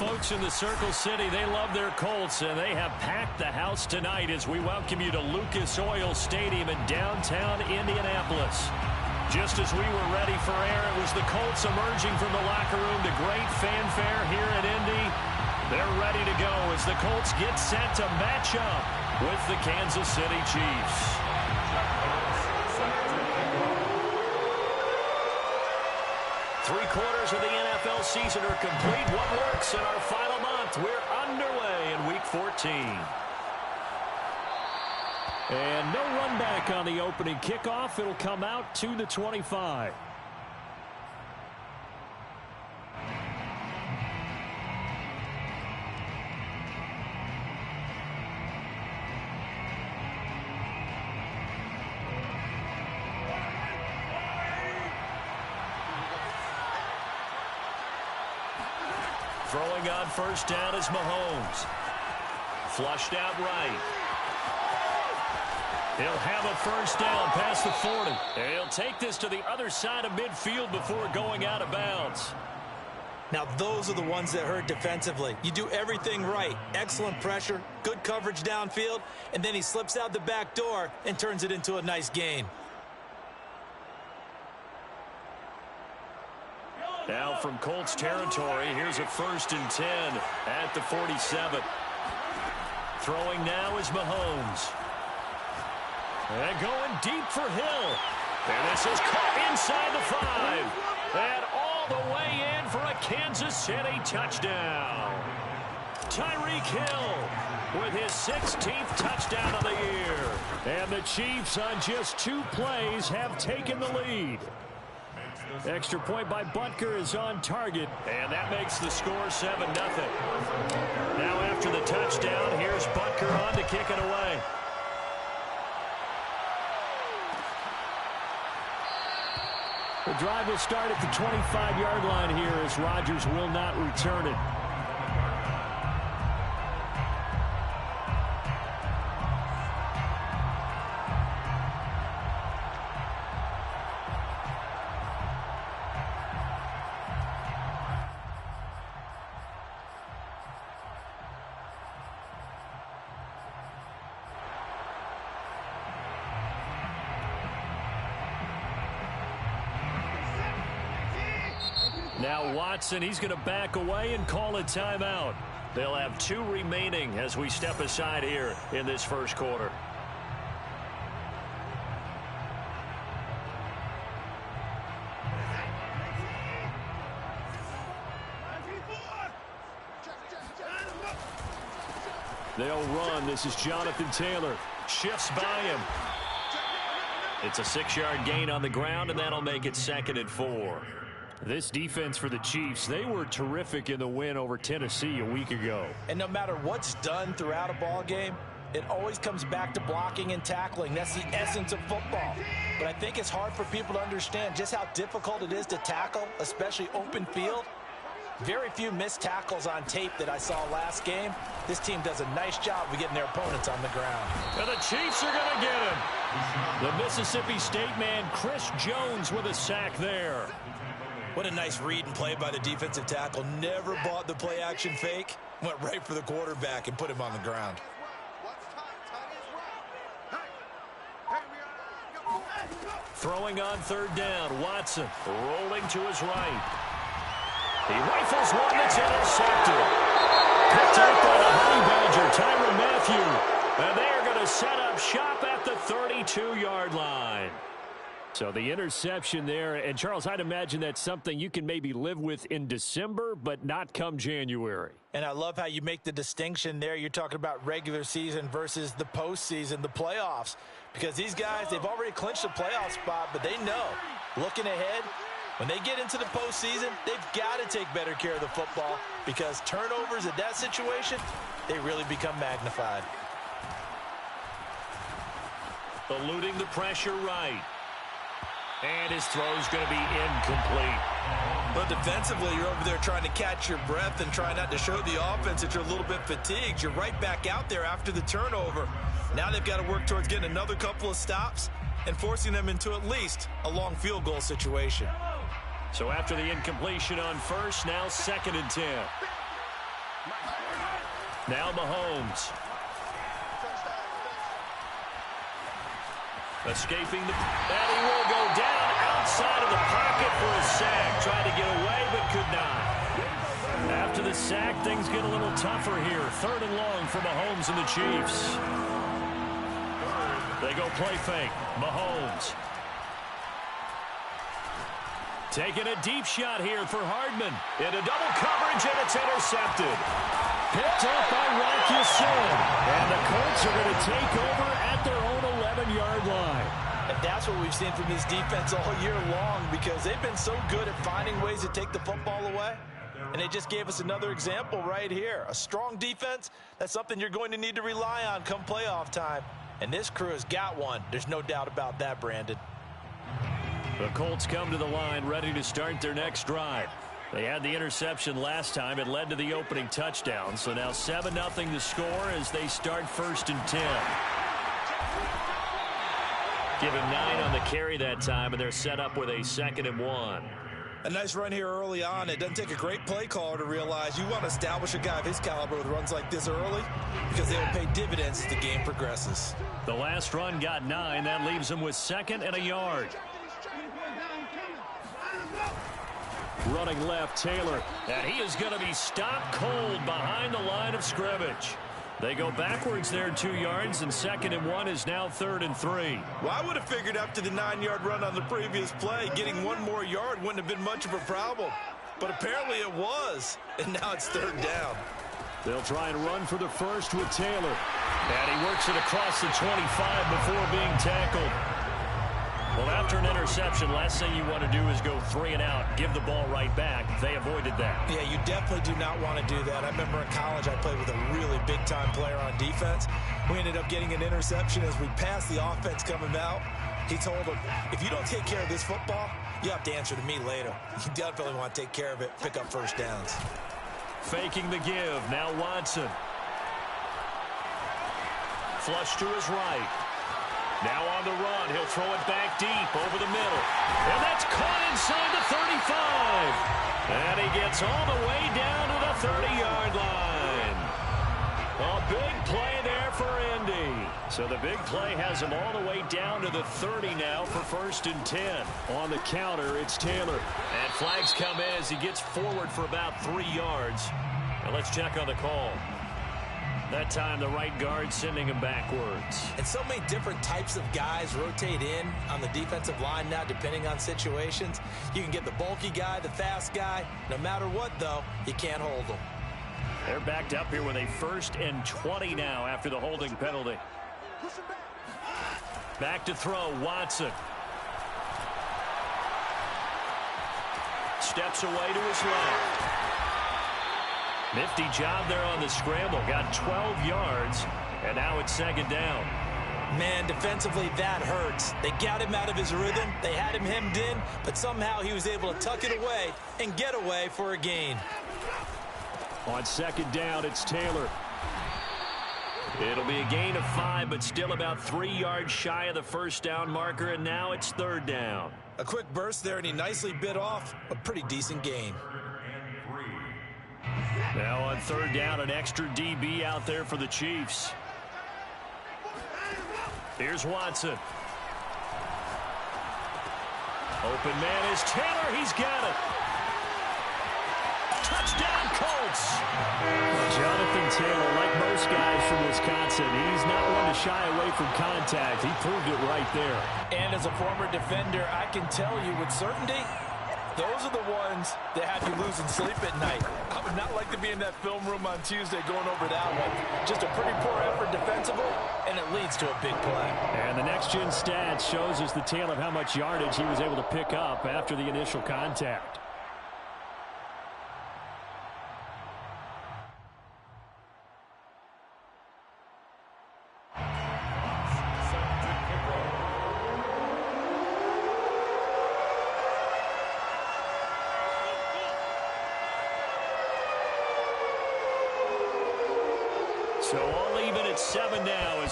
folks in the Circle City, they love their Colts, and they have packed the house tonight as we welcome you to Lucas Oil Stadium in downtown Indianapolis. Just as we were ready for air, it was the Colts emerging from the locker room to great fanfare here in Indy. They're ready to go as the Colts get set to match up with the Kansas City Chiefs. Three-quarters of the NFL season are complete. What works in our final month? We're underway in Week 14. And no run back on the opening kickoff. It'll come out to the 25. Throwing on first down is Mahomes. Flushed out right. He'll have a first down past the 40. And he'll take this to the other side of midfield before going out of bounds. Now those are the ones that hurt defensively. You do everything right. Excellent pressure, good coverage downfield, and then he slips out the back door and turns it into a nice gain. Now from Colts territory, here's a 1st and 10 at the 47. Throwing now is Mahomes. And going deep for Hill. And this is caught inside the 5. And all the way in for a Kansas City touchdown. Tyreek Hill with his 16th touchdown of the year. And the Chiefs on just 2 plays have taken the lead. Extra point by Butker is on target, and that makes the score 7-0. Now after the touchdown, here's Butker on to kick it away. The drive will start at the 25-yard line here as Rodgers will not return it. Now Watson, he's going to back away and call a timeout. They'll have 2 remaining as we step aside here in this first quarter. They'll run. This is Jonathan Taylor. Shifts by him. It's a 6-yard gain on the ground, and that'll make it 2nd and 4. This defense for the Chiefs, they were terrific in the win over Tennessee a week ago. And no matter what's done throughout a ball game, it always comes back to blocking and tackling. That's the essence of football. But I think it's hard for people to understand just how difficult it is to tackle, especially open field. Very few missed tackles on tape that I saw last game. This team does a nice job of getting their opponents on the ground. And the Chiefs are going to get him. The Mississippi State man, Chris Jones, with a sack there. What a nice read and play by the defensive tackle. Never bought the play-action fake. Went right for the quarterback and put him on the ground. Throwing on 3rd down, Watson rolling to his right. He rifles one that's intercepted. Picked up by the Honey Badger, Tyrann Mathieu. And they are going to set up shop at the 32-yard line. So the interception there, and Charles, I'd imagine that's something you can maybe live with in December, but not come January. And I love how you make the distinction there. You're talking about regular season versus the postseason, the playoffs. Because these guys, they've already clinched a playoff spot, but they know, looking ahead, when they get into the postseason, they've got to take better care of the football because turnovers in that situation, they really become magnified. Eluding the pressure right. And his throw's going to be incomplete. But defensively, you're over there trying to catch your breath and try not to show the offense that you're a little bit fatigued. You're right back out there after the turnover. Now they've got to work towards getting another couple of stops and forcing them into at least a long field goal situation. So after the incompletion on first, now 2nd and 10. Now Mahomes. Escaping the... And he will go down outside of the pocket for a sack. Tried to get away, but could not. After the sack, things get a little tougher here. 3rd and long for Mahomes and the Chiefs. They go play fake. Mahomes. Taking a deep shot here for Hardman. Into double coverage, and it's intercepted. Picked up by Watson. And the Colts are going to take over at their own 11-yard line. And that's what we've seen from this defense all year long, because they've been so good at finding ways to take the football away. And they just gave us another example right here. A strong defense, that's something you're going to need to rely on come playoff time. And this crew has got one. There's no doubt about that, Brandon. The Colts come to the line ready to start their next drive. They had the interception last time. It led to the opening touchdown. So now 7-0 to score as they start 1st and 10. Give him 9 on the carry that time, and they're set up with a 2nd and 1. A nice run here early on. It doesn't take a great play caller to realize you want to establish a guy of his caliber with runs like this early, because they will pay dividends as the game progresses. The last run got 9. That leaves him with 2nd and a yard. Running left, Taylor. And he is going to be stopped cold behind the line of scrimmage. They go backwards there 2 yards, and 2nd and 1 is now 3rd and 3. Well, I would have figured after the 9-yard run on the previous play, getting 1 more yard wouldn't have been much of a problem. But apparently it was, and now it's 3rd down. They'll try and run for the first with Taylor. And he works it across the 25 before being tackled. Well, after an interception, last thing you want to do is go 3 and out, give the ball right back. They avoided that. Yeah, you definitely do not want to do that. I remember in college I played with a really big-time player on defense. We ended up getting an interception as we passed the offense coming out. He told him, if you don't take care of this football, you have to answer to me later. You definitely want to take care of it, pick up 1st downs. Faking the give. Now Watson. Flush to his right. Now on the run, he'll throw it back deep over the middle. And that's caught inside the 35. And he gets all the way down to the 30-yard line. A big play there for Indy. So the big play has him all the way down to the 30 now for 1st and 10. On the counter, it's Taylor. And flags come in as he gets forward for about 3 yards. Now let's check on the call. That time, the right guard sending him backwards. And so many different types of guys rotate in on the defensive line now, depending on situations. You can get the bulky guy, the fast guy. No matter what, though, you can't hold them. They're backed up here with a 1st and 20 now after the holding penalty. Back to throw, Watson. Steps away to his left. Nifty job there on the scramble. Got 12 yards, and now it's 2nd down. Man, defensively, that hurts. They got him out of his rhythm. They had him hemmed in, but somehow he was able to tuck it away and get away for a gain. On 2nd down, it's Taylor. It'll be a gain of 5, but still about 3 yards shy of the 1st down marker, and now it's 3rd down. A quick burst there, and he nicely bit off a pretty decent gain. Now on 3rd down, an extra DB out there for the Chiefs. Here's Watson. Open man is Taylor. He's got it. Touchdown, Colts. Well, Jonathan Taylor, like most guys from Wisconsin, he's not one to shy away from contact. He proved it right there. And as a former defender, I can tell you with certainty, those are the ones that have you losing sleep at night. I would not like to be in that film room on Tuesday going over that one. Just a pretty poor effort defensively, and it leads to a big play. And the next-gen stats shows us the tale of how much yardage he was able to pick up after the initial contact. So all even at 7 now.